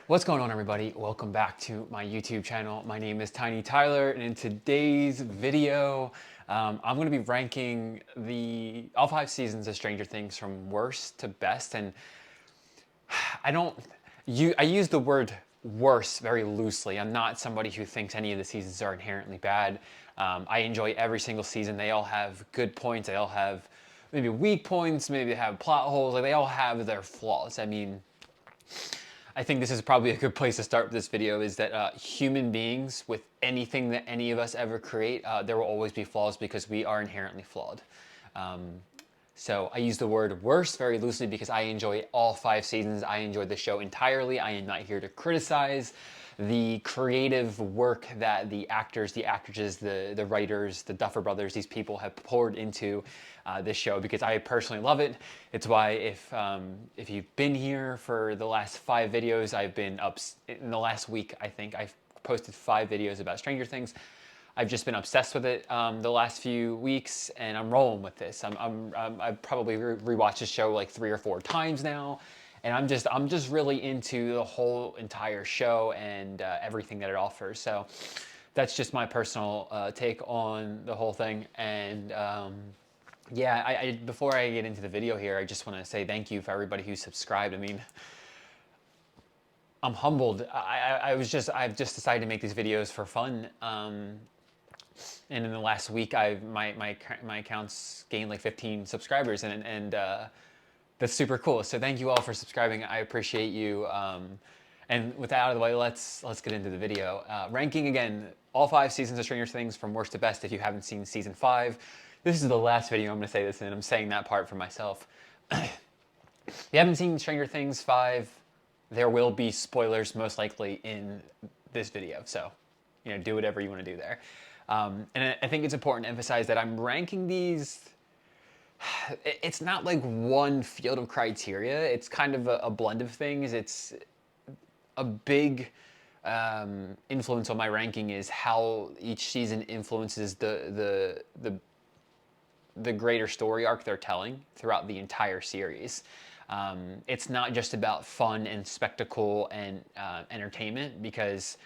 What's going on, everybody? Welcome back to my YouTube channel. My name is Tiny Tyler, and in today's video, I'm going to be ranking all 5 seasons of Stranger Things from worst to best. And I use the word worst very loosely. I'm not somebody who thinks any of the seasons are inherently bad. I enjoy every single season. They all have good points. They all have maybe weak points. Maybe they have plot holes. Like, they all have their flaws. I think this is probably a good place to start with this video, is that human beings, with anything that any of us ever create, there will always be flaws because we are inherently flawed. So I use the word worst very loosely because I enjoy all 5 seasons. I enjoyed the show entirely. I am not here to criticize the creative work that the actors, the actresses, the writers, the Duffer Brothers, these people have poured into this show, because I personally love it. It's why if you've been here for the last 5 videos, I've been up in the last week. I think I've posted 5 videos about Stranger Things. I've just been obsessed with it the last few weeks, and I'm rolling with this. I've probably rewatched the show like 3 or 4 times now, and I'm just really into the whole entire show and everything that it offers. So that's just my personal take on the whole thing. And yeah, before I get into the video here, I just want to say thank you for everybody who subscribed. I mean, I'm humbled. I've just decided to make these videos for fun. And in the last week, my account's gained like 15 subscribers, and that's super cool. So thank you all for subscribing. I appreciate you. And with that out of the way, let's get into the video. Ranking again, all 5 seasons of Stranger Things from worst to best. If you haven't seen season 5, this is the last video I'm going to say this in. I'm saying that part for myself. If you haven't seen Stranger Things 5, there will be spoilers most likely in this video. So, do whatever you want to do there. And I think it's important to emphasize that I'm ranking these. It's not like one field of criteria. It's kind of a blend of things. It's a big influence on my ranking is how each season influences the greater story arc they're telling throughout the entire series. It's not just about fun and spectacle and entertainment, because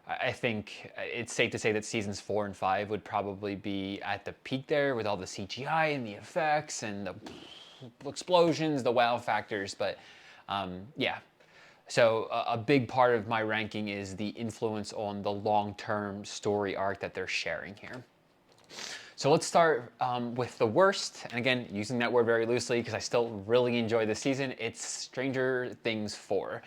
I think it's safe to say that seasons 4 and 5 would probably be at the peak there, with all the CGI and the effects and the explosions, the wow factors. But yeah, so a big part of my ranking is the influence on the long-term story arc that they're sharing here. So let's start with the worst, and again, using that word very loosely because I still really enjoy this season. It's Stranger Things 4.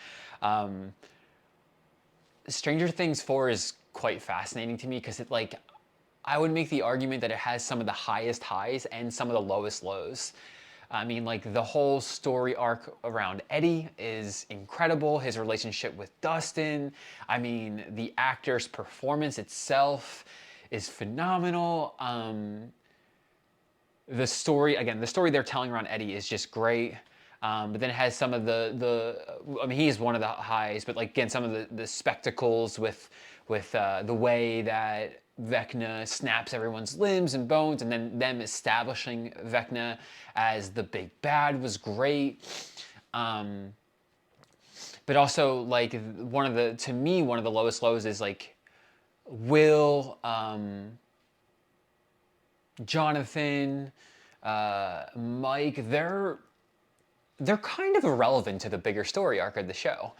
Stranger Things 4 is quite fascinating to me because I would make the argument that it has some of the highest highs and some of the lowest lows. I mean, like, the whole story arc around Eddie is incredible. His relationship with Dustin. I mean, the actor's performance itself is phenomenal. The story they're telling around Eddie is just great. But then it has some of I mean, he's one of the highs, but like, again, some of the spectacles with the way that Vecna snaps everyone's limbs and bones, and then them establishing Vecna as the big bad was great. But also, like, to me, one of the lowest lows is like Will, Jonathan, Mike. They're kind of irrelevant to the bigger story arc of the show.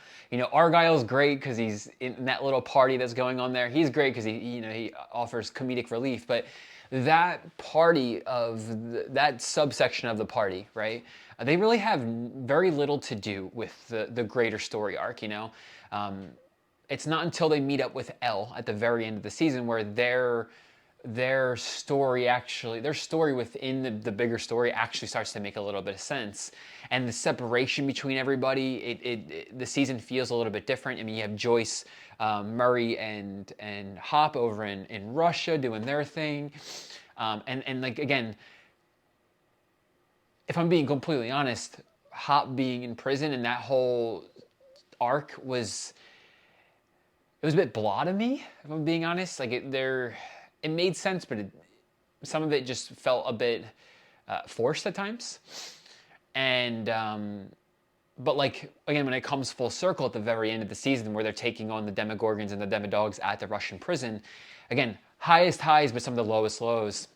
Argyle's great because he's in that little party that's going on there. He's great because he offers comedic relief. But that party that subsection of the party, right? They really have very little to do with the greater story arc. It's not until they meet up with Elle at the very end of the season where their story within the bigger story actually starts to make a little bit of sense. And the separation between everybody, the season feels a little bit different. I mean, you have Joyce, Murray, and Hop over in Russia doing their thing. And like, again, if I'm being completely honest, Hop being in prison and that whole arc was a bit blah to me, if I'm being honest. Like, it made sense, but some of it just felt a bit forced at times. And but like again, when it comes full circle at the very end of the season, where they're taking on the Demogorgons and the Demodogs at the Russian prison, again, highest highs, but some of the lowest lows.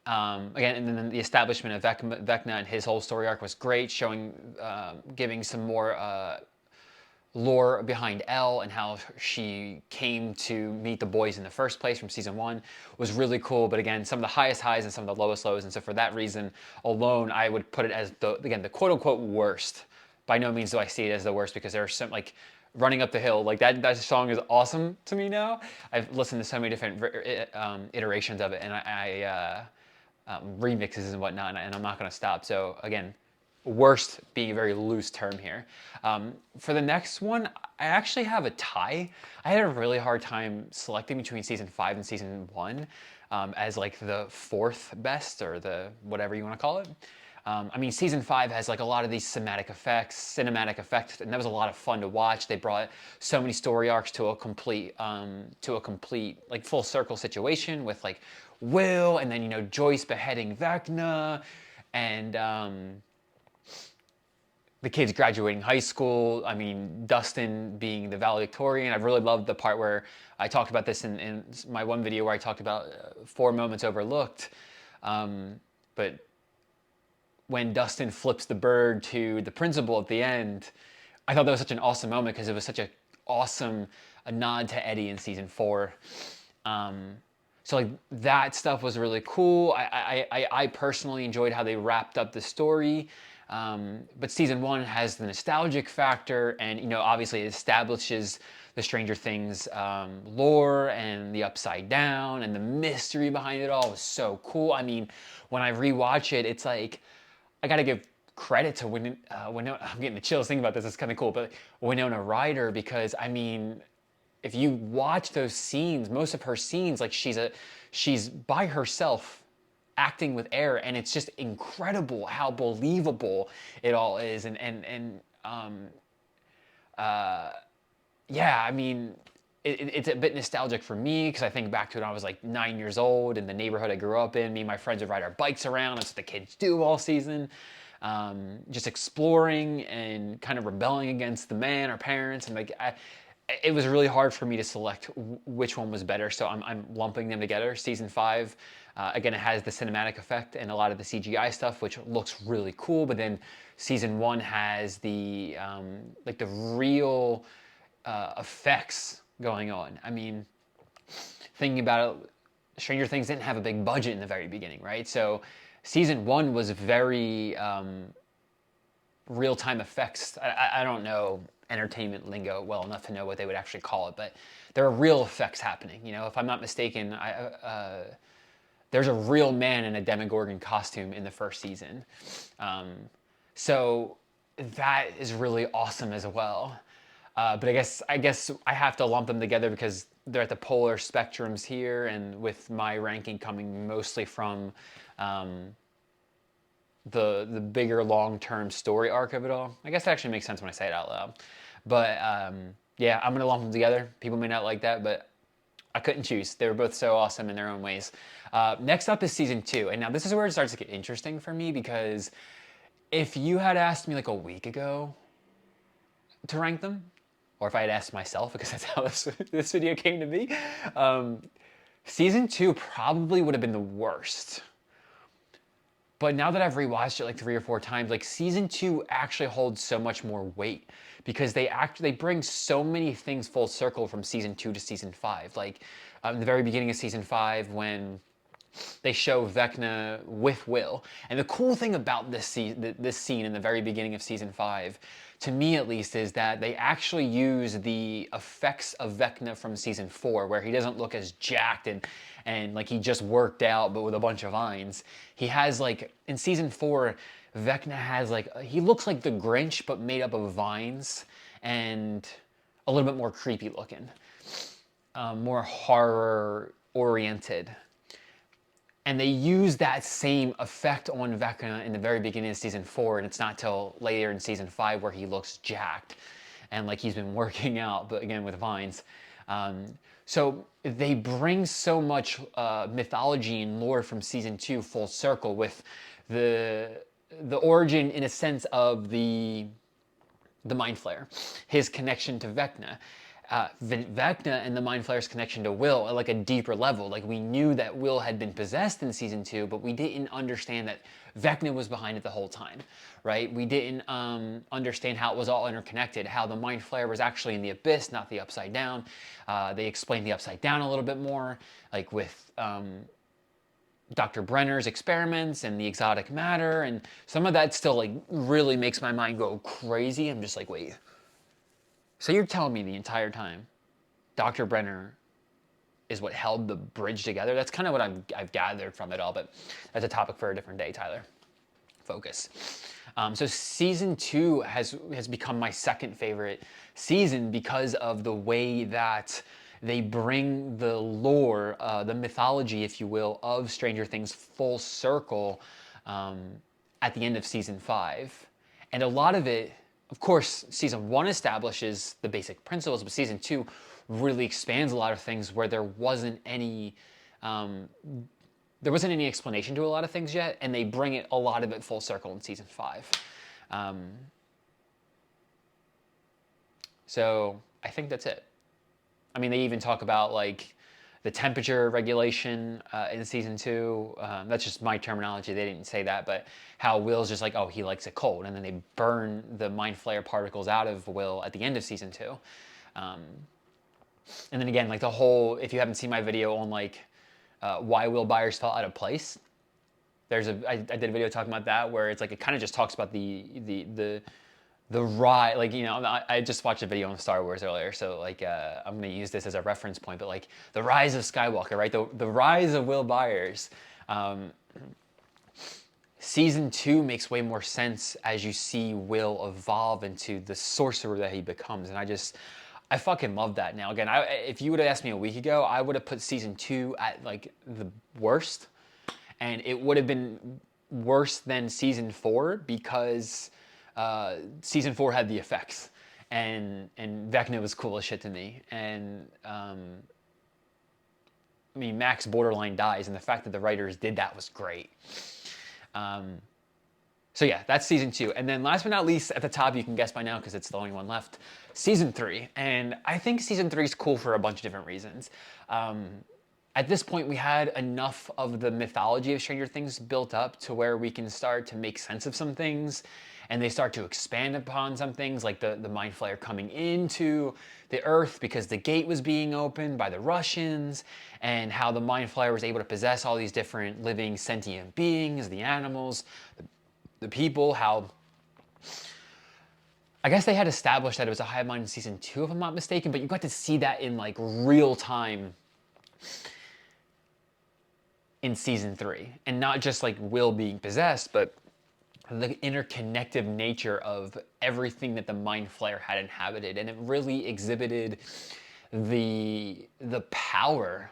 Again, and then the establishment of Vecna and his whole story arc was great, showing, giving some more lore behind Elle and how she came to meet the boys in the first place from season 1 was really cool. But again, some of the highest highs and some of the lowest lows, and so for that reason alone, I would put it as the quote unquote worst. By no means do I see it as the worst, because there's some like Running Up the Hill, like that song is awesome to me now. I've listened to so many different iterations of it, and remixes and whatnot, and I'm not going to stop. So again, worst being a very loose term here. For the next one, I actually have a tie. I had a really hard time selecting between season 5 and season 1 as like the fourth best, or the whatever you want to call it. I mean, season 5 has like a lot of these cinematic effects, and that was a lot of fun to watch. They brought so many story arcs to a complete like full circle situation with like Will, and then Joyce beheading Vecna, and the kids graduating high school. I mean, Dustin being the valedictorian. I really loved the part where I talked about this in my one video where I talked about 4 moments overlooked. But when Dustin flips the bird to the principal at the end, I thought that was such an awesome moment, because it was such a nod to Eddie in season 4. So like that stuff was really cool. I personally enjoyed how they wrapped up the story. But season 1 has the nostalgic factor, and obviously it establishes the Stranger Things lore and the Upside Down, and the mystery behind it all was so cool. I mean, when I rewatch it, it's like I gotta give credit to Winona. I'm getting the chills thinking about this. It's kind of cool, but Winona Ryder, because I mean, if you watch those scenes, most of her scenes, like she's by herself acting with air, and it's just incredible how believable it all is. Yeah, I mean, it's a bit nostalgic for me, because I think back to when I was like 9 years old in the neighborhood I grew up in. Me and my friends would ride our bikes around. That's what the kids do all season. Just exploring and kind of rebelling against the man, our parents, and like it was really hard for me to select which one was better, so I'm lumping them together. Season 5, again, it has the cinematic effect and a lot of the CGI stuff, which looks really cool, but then season 1 has the like the real effects going on. I mean, thinking about it, Stranger Things didn't have a big budget in the very beginning, right? So season 1 was very real-time effects. I don't know entertainment lingo well enough to know what they would actually call it, but there are real effects happening. If I'm not mistaken, there's a real man in a Demogorgon costume in the first season. So that is really awesome as well. But I guess I have to lump them together because they're at the polar spectrums here, and with my ranking coming mostly from the bigger long-term story arc of it all. I guess that actually makes sense when I say it out loud. But yeah, I'm gonna lump them together. People may not like that, but I couldn't choose. They were both so awesome in their own ways. Next up is season 2, and now this is where it starts to get interesting for me, because if you had asked me like a week ago to rank them, or if I had asked myself, because that's how this video came to be, season 2 probably would have been the worst. But now that I've rewatched it like 3 or 4 times, like season 2 actually holds so much more weight, because they bring so many things full circle from season 2 to season 5. Like in the very beginning of season 5, when they show Vecna with Will, and the cool thing about this scene in the very beginning of season 5, to me at least, is that they actually use the effects of Vecna from season 4, where he doesn't look as jacked and like he just worked out, but with a bunch of vines. He has like, in season 4, Vecna has like, he looks like the Grinch, but made up of vines, and a little bit more creepy looking, more horror oriented. And they use that same effect on Vecna in the very beginning of season 4, and it's not till later in season 5 where he looks jacked and like he's been working out, but again with vines. So they bring so much mythology and lore from season 2 full circle with the the origin, in a sense, of the Mind Flayer, his connection to Vecna. Vecna and the Mind Flayer's connection to Will at like a deeper level. Like, we knew that Will had been possessed in season 2, but we didn't understand that Vecna was behind it the whole time, right? We didn't understand how it was all interconnected, how the Mind Flayer was actually in the abyss, not the Upside Down. They explained the Upside Down a little bit more, like with Dr. Brenner's experiments and the exotic matter, and some of that still like really makes my mind go crazy. I'm just like, wait, so you're telling me the entire time Dr. Brenner is what held the bridge together? That's kind of what I've gathered from it all, but that's a topic for a different day, Tyler. Focus. So season 2 has become my second favorite season because of the way that they bring the lore, the mythology, if you will, of Stranger Things full circle at the end of season 5. And a lot of it, of course, season 1 establishes the basic principles, but season 2 really expands a lot of things where there wasn't any explanation to a lot of things yet, and they bring a lot of it full circle in season 5. So I think that's it. I mean, they even talk about like the temperature regulation in season 2. That's just my terminology. They didn't say that, but how Will's just like, oh, he likes it cold, and then they burn the Mind Flayer particles out of Will at the end of season 2. And then again, like the whole, if you haven't seen my video on like why Will Byers felt out of place, I did a video talking about that where it's like it kind of just talks about the rise, like, you know, I just watched a video on Star Wars earlier, so like I'm gonna use this as a reference point, but like the rise of Skywalker, right? The rise of Will Byers. Season 2 makes way more sense as you see Will evolve into the sorcerer that he becomes, and I fucking love that now. Again, if you would have asked me a week ago, I would have put season 2 at like the worst, and it would have been worse than season 4 because season 4 had the effects, and Vecna was cool as shit to me, and I mean, Max borderline dies, and the fact that the writers did that was great. So yeah, that's season 2. And then last but not least, at the top, you can guess by now because it's the only one left, season 3. And I think season 3 is cool for a bunch of different reasons. At this point, we had enough of the mythology of Stranger Things built up to where we can start to make sense of some things, and they start to expand upon some things, like the Mind Flayer coming into the Earth because the gate was being opened by the Russians, and how the Mind Flayer was able to possess all these different living sentient beings, the animals, the people, how I guess they had established that it was a hive mind in season 2, if I'm not mistaken, but you got to see that in like real time in season 3. And not just like Will being possessed, but the interconnected nature of everything that the Mind Flayer had inhabited. And it really exhibited the power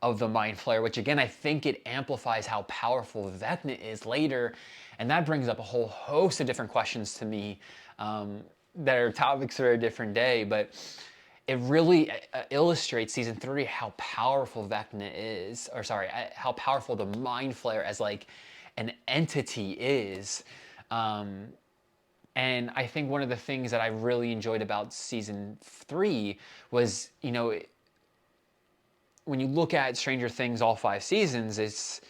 of the Mind Flayer, which again, I think it amplifies how powerful Vecna is later. And that brings up a whole host of different questions to me that are topics for a different day. But it really illustrates season 3 how powerful Vecna is, or sorry, how powerful the Mind Flayer as like an entity is. And I think one of the things that I really enjoyed about season 3 was, you know, when you look at Stranger Things all 5 seasons, it's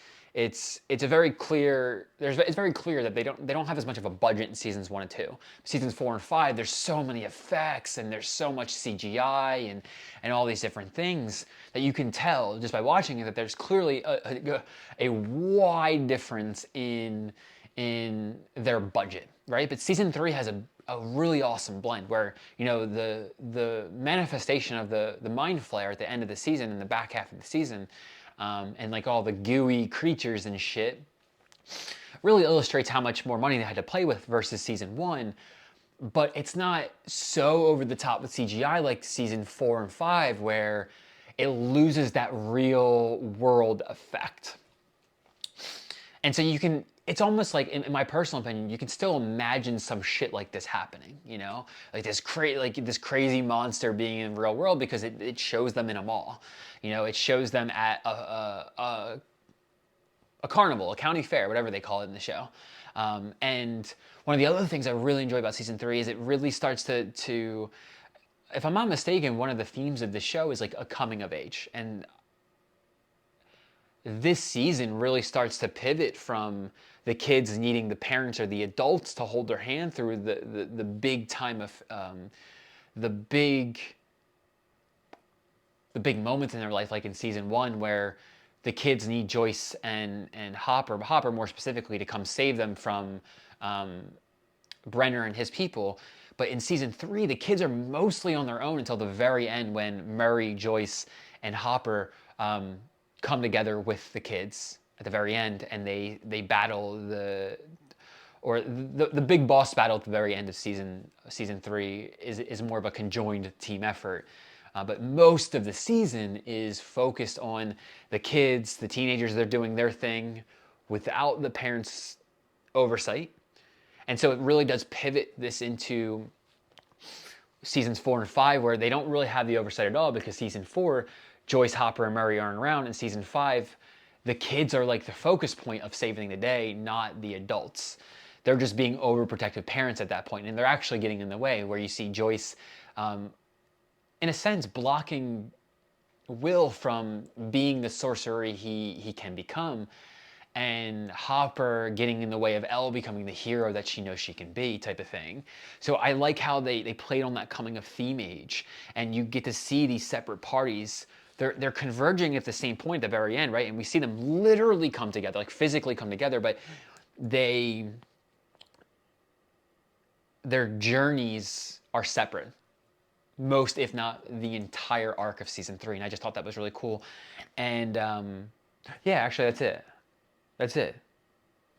very clear that they don't have as much of a budget in seasons 1 and 2. Seasons 4 and 5, there's so many effects and there's so much CGI and all these different things that you can tell just by watching it that there's clearly a wide difference in their budget, right? But season 3 has a really awesome blend where, you know, the manifestation of the Mind Flayer at the end of the season, in the back half of the season, and like all the gooey creatures and shit, really illustrates how much more money they had to play with versus season 1. But it's not so over the top with CGI like season 4 and 5, where it loses that real world effect. And so you can, it's almost like, in my personal opinion, you can still imagine some shit like this happening, you know? Like this crazy monster being in the real world, because it shows them in a mall. You know, it shows them at a carnival, a county fair, whatever they call it in the show. And one of the other things I really enjoy about season 3 is it really starts to, if I'm not mistaken, one of the themes of the show is like a coming of age. And this season really starts to pivot from the kids needing the parents or the adults to hold their hand through the big time of the big the big moments in their life, like in season 1, where the kids need Joyce and Hopper more specifically to come save them from Brenner and his people. But in season 3, the kids are mostly on their own until the very end, when Murray, Joyce, and Hopper come together with the kids at the very end, and they battle the big boss battle at the very end of season 3 is more of a conjoined team effort. But most of the season is focused on the kids, the teenagers. They're doing their thing without the parents' oversight. And so it really does pivot this into seasons 4 and 5, where they don't really have the oversight at all, because season 4, Joyce, Hopper, and Murray aren't around. In season 5, the kids are like the focus point of saving the day, not the adults. They're just being overprotective parents at that point, and they're actually getting in the way, where you see Joyce, in a sense, blocking Will from being the sorcerer he can become, and Hopper getting in the way of Elle becoming the hero that she knows she can be, type of thing. So I like how they played on that coming of theme age, and you get to see these separate parties. They're converging at the same point at the very end, right? And we see them literally come together, like physically come together, but their journeys are separate, most, if not the entire arc of season 3. And I just thought that was really cool. And yeah, actually, that's it.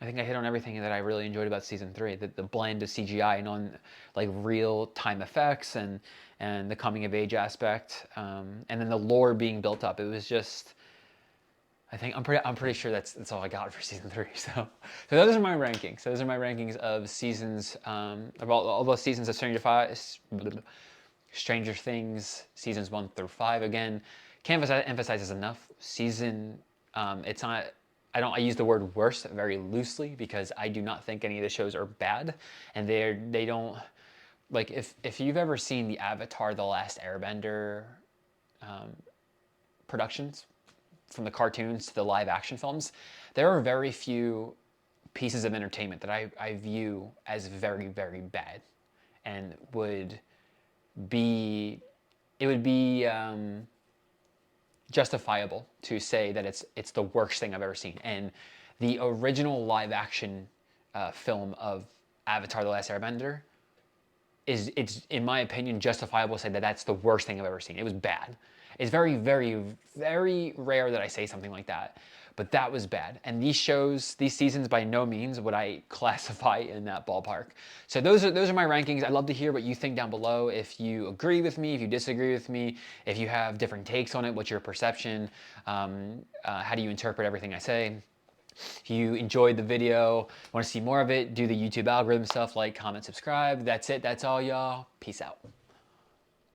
I think I hit on everything that I really enjoyed about season 3. The blend of CGI and on like real time effects, and the coming of age aspect, and then the lore being built up. It was just, I'm pretty sure that's all I got for season 3. So those are my rankings. Those are my rankings of seasons, of all those seasons of Stranger Things, seasons 1 through 5. Again, can't emphasize this enough. It's not. I use the word worst very loosely, because I do not think any of the shows are bad, and they don't, like, if you've ever seen the Avatar: The Last Airbender productions, from the cartoons to the live action films, there are very few pieces of entertainment that I view as very, very bad, and would be justifiable to say that it's the worst thing I've ever seen. And the original live action film of Avatar: The Last Airbender it's, in my opinion, justifiable to say that that's the worst thing I've ever seen. It was bad. It's very, very, very rare that I say something like that, but that was bad. And these seasons, by no means would I classify in that ballpark. So those are my rankings. I'd love to hear what you think down below. If you agree with me, if you disagree with me, if you have different takes on it, what's your perception? How do you interpret everything I say? If you enjoyed the video, want to see more of it, do the YouTube algorithm stuff, like, comment, subscribe. That's it. That's all, y'all. Peace out.